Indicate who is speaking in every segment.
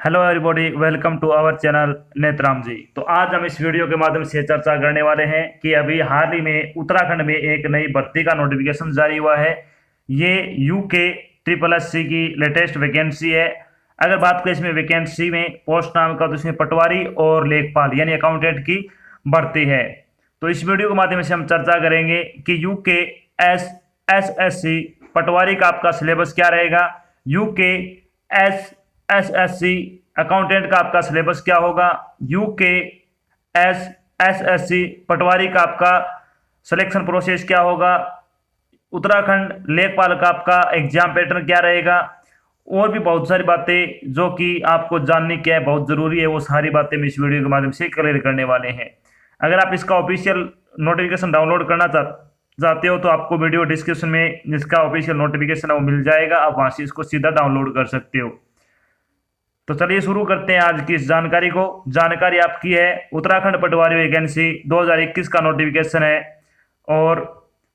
Speaker 1: Hello everybody, welcome to our channel Netram ji. तो आज हम इस वीडियो के माध्यम से चर्चा करने वाले हैं कि अभी हाल ही में उत्तराखंड में एक नई भर्ती का नोटिफिकेशन जारी हुआ है। ये यूके ट्रिपल एस सी की लेटेस्ट वैकेंसी है। अगर बात करें इसमें वैकेंसी में पोस्ट नाम का, तो इसमें पटवारी और लेखपाल यानी अकाउंटेंट की भर्ती है। तो इस वीडियो के माध्यम से हम चर्चा करेंगे कि UK S S S C patwari का आपका सिलेबस क्या रहेगा, UK S S S C accountant का आपका सिलेबस क्या होगा, UK S S C patwari का आपका सिलेक्शन प्रोसेस क्या होगा, उत्तराखंड लेखपाल का आपका एग्जाम पैटर्न क्या रहेगा, और भी बहुत सारी बातें जो कि आपको जाननी क्या है, बहुत ज़रूरी है। वो सारी बातें हम इस वीडियो के माध्यम से क्लियर करने वाले हैं। अगर आप इसका ऑफिशियल नोटिफिकेशन डाउनलोड करना चाहते हो तो आपको वीडियो डिस्क्रिप्शन में इसका ऑफिशियल नोटिफिकेशन है वो मिल जाएगा। आप वहाँ से इसको सीधा डाउनलोड कर सकते हो। तो चलिए शुरू करते हैं आज की इस जानकारी को। जानकारी आपकी है उत्तराखंड पटवारी वैकेंसी 2021 का नोटिफिकेशन है, और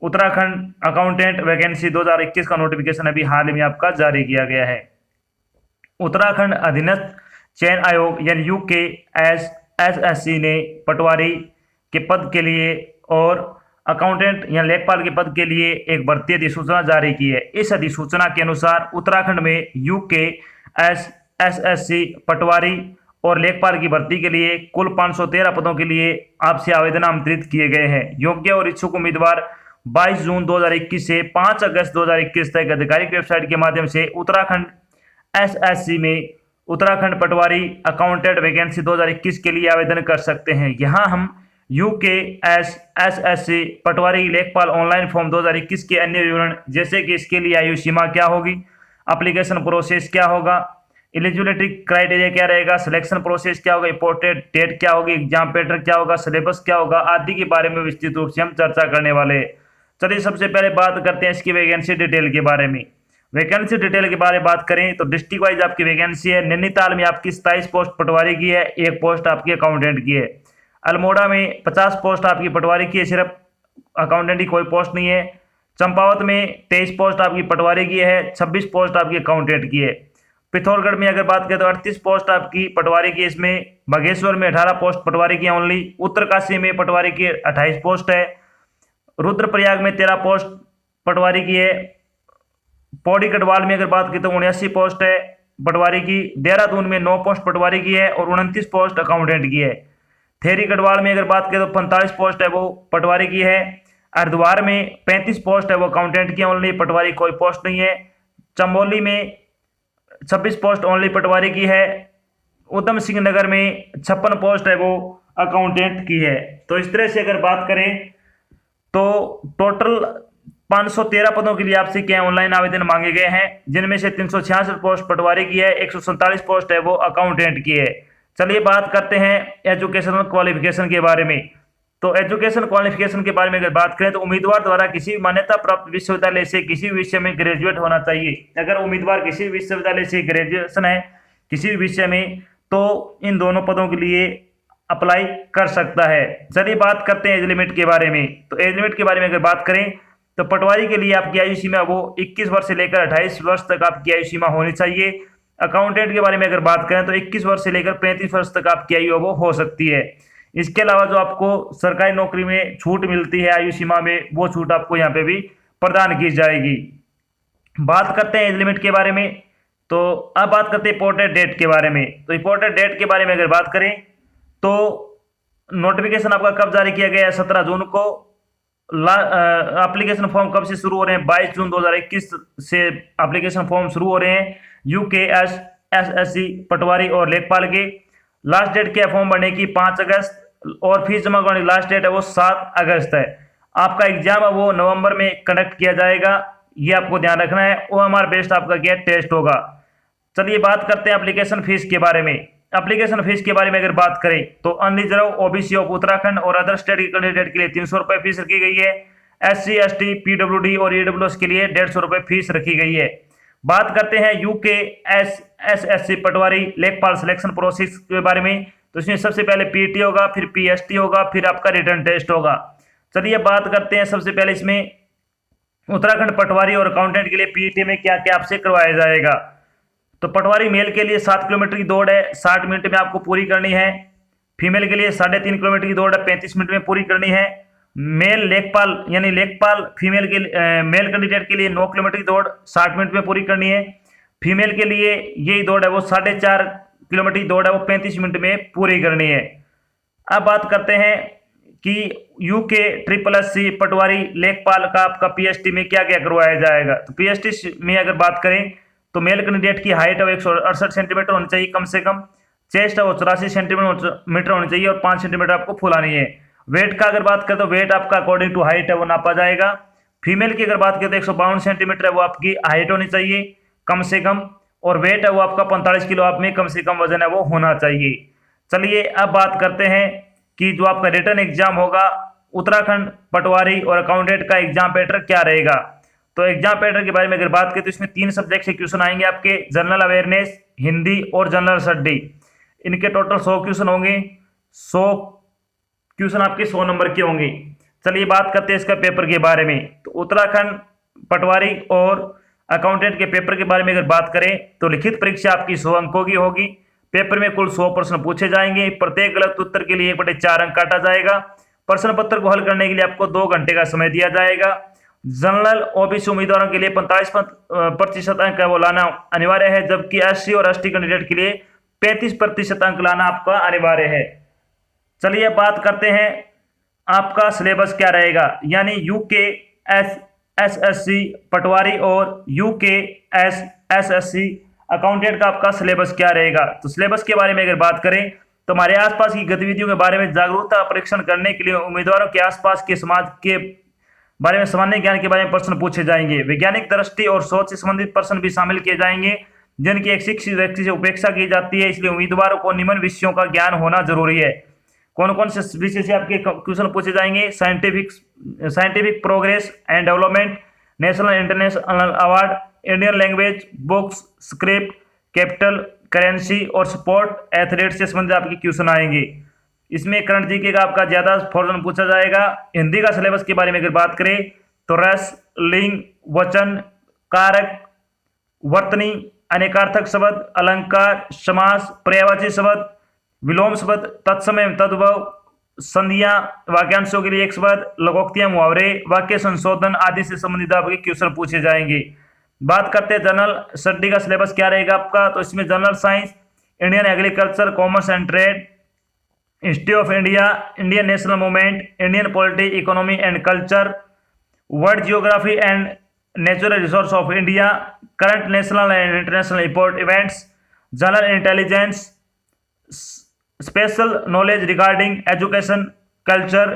Speaker 1: उत्तराखंड अकाउंटेंट वैकेंसी 2021 का नोटिफिकेशन अभी हाल ही में आपका जारी किया गया है। उत्तराखंड अधीनस्थ चयन आयोग यानी यूके एस एस सी ने पटवारी के पद के लिए और अकाउंटेंट या लेखपाल के पद के लिए एक भर्ती अधिसूचना जारी की है। इस अधिसूचना के अनुसार उत्तराखंड में यूके एस एस सी पटवारी और लेखपाल की भर्ती के लिए कुल 513 पदों के लिए आपसे आवेदन आमंत्रित किए गए हैं। योग्य और इच्छुक उम्मीदवार 22 जून 2021 से 5 अगस्त 2021 तक आधिकारिक वेबसाइट के माध्यम से उत्तराखंड एसएससी में उत्तराखंड पटवारी अकाउंटेंट वैकेंसी 2021 के लिए आवेदन कर सकते हैं। यहाँ हम यूके एसएससी पटवारी लेखपाल ऑनलाइन फॉर्म 2021 के अन्य विवरण, जैसे कि इसके लिए आयु सीमा क्या होगी, एप्लीकेशन प्रोसेस क्या होगा, एलिजिबिलिटी क्राइटेरिया क्या रहेगा, सिलेक्शन प्रोसेस क्या होगा, इंपोर्टेड डेट क्या होगी, एग्जाम पैटर्न क्या होगा, सिलेबस क्या होगा आदि के बारे में विस्तृत रूप से हम चर्चा करने वाले हैं। चलिए सबसे पहले बात करते हैं इसकी वैकेंसी डिटेल के बारे में। वैकेंसी डिटेल के बारे में बात करें तो डिस्ट्रिक्ट वाइज आपकी वैकेंसी है। नैनीताल में आपकी 27 पोस्ट पटवारी की है, 1 पोस्ट आपकी अकाउंटेंट की है। अल्मोड़ा में 50 पोस्ट आपकी पटवारी की है, सिर्फ अकाउंटेंट की कोई पोस्ट नहीं है। चंपावत में 23 पोस्ट आपकी पटवारी की है, 26 पोस्ट आपकी अकाउंटेंट की है। पिथौरगढ़ में अगर बात करें तो 38 पोस्ट आपकी पटवारी की, इसमें बागेश्वर में 18 पोस्ट पटवारी की ओनली। उत्तरकाशी में पटवारी की 28 पोस्ट है। रुद्रप्रयाग में 13 पोस्ट पटवारी की है। पौड़ी गढ़वाल में अगर बात करें तो 79 पोस्ट है पटवारी की। देहरादून में 9 पोस्ट पटवारी की है और 29 पोस्ट अकाउंटेंट की है। थेरी गढ़वाल में अगर बात करें तो 45 पोस्ट है वो पटवारी की है। हरिद्वार में 35 पोस्ट है वो अकाउंटेंट की ओनली, पटवारी कोई पोस्ट नहीं है। चमोली में 26 पोस्ट ओनली पटवारी की है। उधम सिंह नगर में 56 पोस्ट है वो अकाउंटेंट की है। तो इस तरह से अगर बात करें तो टोटल 513 पदों के लिए आपसे क्या ऑनलाइन आवेदन मांगे गए हैं, जिनमें से 366 पोस्ट पटवारी की है, 147 पोस्ट है वो अकाउंटेंट की है। चलिए बात करते हैं एजुकेशनल क्वालिफिकेशन के बारे में। तो एजुकेशन क्वालिफिकेशन के बारे में अगर बात करें तो उम्मीदवार द्वारा किसी भी मान्यता प्राप्त विश्वविद्यालय से किसी भी विषय में ग्रेजुएट होना चाहिए। अगर उम्मीदवार किसी भी विश्वविद्यालय से ग्रेजुएशन है किसी भी विषय में, तो इन दोनों पदों के लिए अप्लाई कर सकता है। चलिए बात करते हैं एज लिमिट के बारे में। तो एज लिमिट के बारे में अगर बात करें तो पटवारी के लिए आपकी आयु सीमा वो 21 वर्ष से लेकर 28 वर्ष तक आपकी आयु सीमा होनी चाहिए। अकाउंटेंट के बारे में अगर बात करें तो 21 वर्ष से लेकर 35 वर्ष तक आपकी आयु वो हो सकती है। इसके अलावा जो आपको सरकारी नौकरी में छूट मिलती है आयु सीमा में, वो छूट आपको यहाँ पे भी प्रदान की जाएगी। बात करते हैं एज लिमिट के बारे में। तो अब बात करते हैं इंपॉर्टेंट डेट के बारे में। तो इंपॉर्टेंट डेट के बारे में अगर बात करें तो नोटिफिकेशन आपका कब जारी किया गया है, 17 जून को। एप्लीकेशन फॉर्म कब से शुरू हो रहे हैं, 22 जून 2021 से एप्लीकेशन फॉर्म शुरू हो रहे हैं यूके एस सी पटवारी और लेखपाल के। लास्ट डेट क्या फॉर्म भरने की, 5 अगस्त, और फीस जमा करने की लास्ट डेट है वो 7 अगस्त है। आपका एग्जाम है वो नवंबर में कंडक्ट किया जाएगा, ये आपको ध्यान रखना है। OMR बेस्ड आपका क्या टेस्ट होगा। चलिए बात करते हैं एप्लीकेशन फीस के बारे में। एप्लीकेशन फीस के बारे में अगर बात करें तो अनरिजर्व ओबीसी ऑफ उत्तराखंड और अदर स्टेट के कैंडिडेट के लिए 300 रुपये फीस रखी गई है। SC ST PWD और EWS के लिए 150 रुपये फीस रखी गई है। बात करते हैं यूके एसएससी पटवारी लेखपाल सिलेक्शन प्रोसेस के बारे में। तो इसमें सबसे पहले पीटी होगा, फिर पीएसटी होगा, फिर आपका रिटर्न टेस्ट होगा। चलिए बात करते हैं सबसे पहले इसमें उत्तराखंड पटवारी और अकाउंटेंट के लिए पीटी में क्या क्या आपसे करवाया जाएगा। तो पटवारी मेल के लिए 7 किलोमीटर की दौड़ है, 60 मिनट में आपको पूरी करनी है। फीमेल के लिए 3.5 किलोमीटर की दौड़ है, 35 मिनट में पूरी करनी है। मेल लेखपाल यानी लेखपाल फीमेल के मेल कैंडिडेट के लिए 9 किलोमीटर की दौड़ 60 मिनट में पूरी करनी है। फीमेल के लिए यही दौड़ है वो 4.5 किलोमीटर की दौड़ है वो 35 मिनट में पूरी करनी है। अब बात करते हैं कि यूके SSC पटवारी लेखपाल का आपका PST में क्या क्या करवाया जाएगा। तो PST में अगर बात करें तो मेल कैंडिडेट की हाइट अब 168 सेंटीमीटर होनी चाहिए कम से कम, चेस्ट अब 84 सेंटीमीटर होनी चाहिए और 5 सेंटीमीटर आपको फुलानी है। वेट का अगर बात करें तो वेट आपका अकॉर्डिंग टू हाइट है वो नापा जाएगा। फीमेल की अगर बात करें तो 152 सेंटीमीटर है वो आपकी हाइट होनी चाहिए कम से कम, और वेट है वो आपका 45 किलो आप में कम से कम वजन है वो होना चाहिए। चलिए अब बात करते हैं कि जो आपका रिटर्न एग्जाम होगा उत्तराखंड पटवारी और अकाउंटेंट का एग्जाम पैटर्न क्या रहेगा। तो एग्जाम पैटर्न के बारे में अगर बात करें तो इसमें 3 सब्जेक्ट से क्वेश्चन आएंगे आपके, जनरल अवेयरनेस, हिंदी और जनरल स्टडी। इनके टोटल 100 क्वेश्चन होंगे, 100 क्वेश्चन आपके 100 नंबर के होंगे। चलिए बात करते हैं इसका पेपर के बारे में। तो उत्तराखंड पटवारी और अकाउंटेंट के पेपर के बारे में अगर बात करें तो लिखित परीक्षा आपकी 100 अंकों की होगी। पेपर में कुल 100 प्रश्न पूछे जाएंगे, प्रत्येक गलत उत्तर के लिए 1/4 अंक काटा जाएगा। प्रश्न पत्र को हल करने के लिए आपको 2 घंटे का समय दिया जाएगा। जनरल OBC उम्मीदवारों के लिए 45% अंक है वो लाना अनिवार्य है, जबकि SC और ST कैंडिडेट के लिए 35% अंक लाना आपका अनिवार्य है। चलिए बात करते हैं आपका सिलेबस क्या रहेगा, यानी यूके SSC पटवारी और यूके SSC अकाउंटेंट का आपका सिलेबस क्या रहेगा। तो सिलेबस के बारे में अगर बात करें तो हमारे आसपास की गतिविधियों के बारे में जागरूकता परीक्षण करने के लिए उम्मीदवारों के आसपास के समाज के बारे में सामान्य ज्ञान के बारे में प्रश्न पूछे जाएंगे। वैज्ञानिक दृष्टि और सोच से संबंधित प्रश्न भी शामिल किए जाएंगे जिनकी एक शिक्षित व्यक्ति से उपेक्षा की जाती है, इसलिए उम्मीदवारों को निम्न विषयों का ज्ञान होना जरूरी है। कौन कौन से विषय से आपके क्वेश्चन पूछे जाएंगे? Scientific progress and development, national international award, Indian language, books, script, capital currency और स्पोर्ट एथलीट से संबंधित आपके क्वेश्चन आएंगे। इसमें करंट जीके का आपका ज्यादा पोर्शन पूछा जाएगा। हिंदी का सिलेबस के बारे में अगर बात करें तो रस, लिंग, वचन, कारक, वर्तनी, अनेकार्थक शब्द, अलंकार, समास, पर्यायवाची शब्द, विलोम शब्द, तत्समय, तद्भव, संधियां, वाक्यांशों के लिए एक शब्द, लघोक्तियां, मुहावरे, वाक्य संशोधन आदि से संबंधित आपके क्वेश्चन पूछे जाएंगे। बात करते हैं जनरल स्टडी का सिलेबस क्या रहेगा आपका। तो इसमें general science, Indian agriculture, commerce and trade, history of India, Indian national movement, Indian polity, economy and culture, world geography and natural resource of India, current national and international import events, general intelligence, special knowledge regarding education, culture,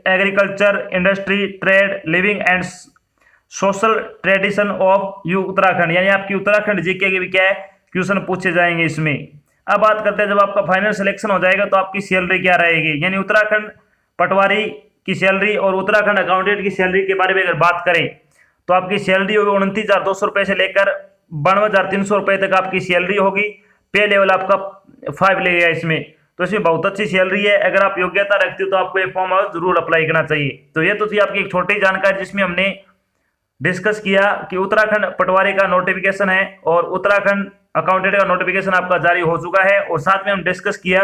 Speaker 1: agriculture, industry, trade, living and social tradition of you Uttarakhand, यानी आपकी Uttarakhand GK के भी क्या है question पूछे जाएंगे इसमें। अब बात करते हैं जब आपका फाइनल सिलेक्शन हो जाएगा तो आपकी सैलरी क्या रहेगी, यानी उत्तराखंड पटवारी की सैलरी और उत्तराखंड अकाउंटेंट की सैलरी के बारे में अगर बात करें तो आपकी सैलरी होगी 29,200 रुपये से लेकर 92,300 रुपये तक आपकी सैलरी होगी। पे लेवल आपका 5 लगेगा इसमें, तो इसमें बहुत अच्छी सैलरी है। अगर आप योग्यता रखते हो तो आपको ये फॉर्म जरूर अप्लाई करना चाहिए। तो ये तो थी आपकी एक छोटी जानकारी जिसमें हमने डिस्कस किया कि उत्तराखंड पटवारी का नोटिफिकेशन है और उत्तराखंड अकाउंटेंट का नोटिफिकेशन आपका जारी हो चुका है, और साथ में हम डिस्कस किया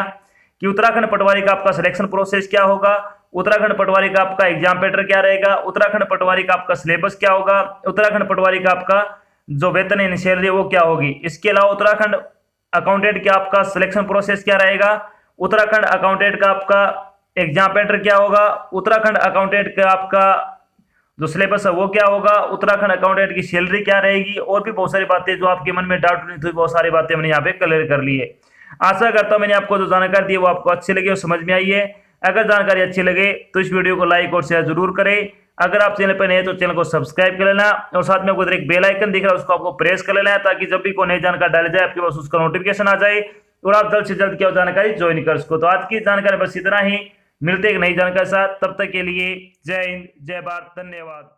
Speaker 1: कि उत्तराखंड पटवारी का आपका सिलेक्शन प्रोसेस क्या होगा, उत्तराखंड पटवारी का आपका एग्जाम पैटर्न क्या रहेगा, उत्तराखंड पटवारी का आपका सिलेबस क्या होगा, उत्तराखंड पटवारी का आपका जो वेतन है सैलरी वो क्या होगी। इसके अलावा उत्तराखंड अकाउंटेंट का आपका सिलेक्शन प्रोसेस क्या रहेगा, उत्तराखंड अकाउंटेंट का आपका एग्जाम पैटर्न क्या होगा, उत्तराखंड अकाउंटेंट का आपका जो सिलेबस है वो क्या होगा, उत्तराखंड अकाउंटेंट की सैलरी क्या रहेगी, और भी बहुत सारी बातें जो आपके मन में डाउट नहीं थी बहुत सारी बातें हमने यहाँ पे क्लियर कर ली है। आशा करता हूँ मैंने आपको जो जानकारी दी वो आपको अच्छी लगी और समझ में आई है। अगर जानकारी अच्छी लगे तो इस वीडियो को लाइक और शेयर जरूर करें। अगर आप चैनल पर नए तो चैनल को सब्सक्राइब कर लेना, और साथ में उधर एक बेल आइकन दिख रहा है उसको आपको प्रेस कर लेना है, ताकि जब भी कोई नई जानकारी डाली जाए आपके पास उसका नोटिफिकेशन आ जाए और आप जल्द से जल्द क्या जानकारी ज्वाइन कर सको। तो आज की जानकारी बस इतना ही, मिलते एक नई जानकारी के साथ, तब तक के लिए जय हिंद, जय भारत, धन्यवाद।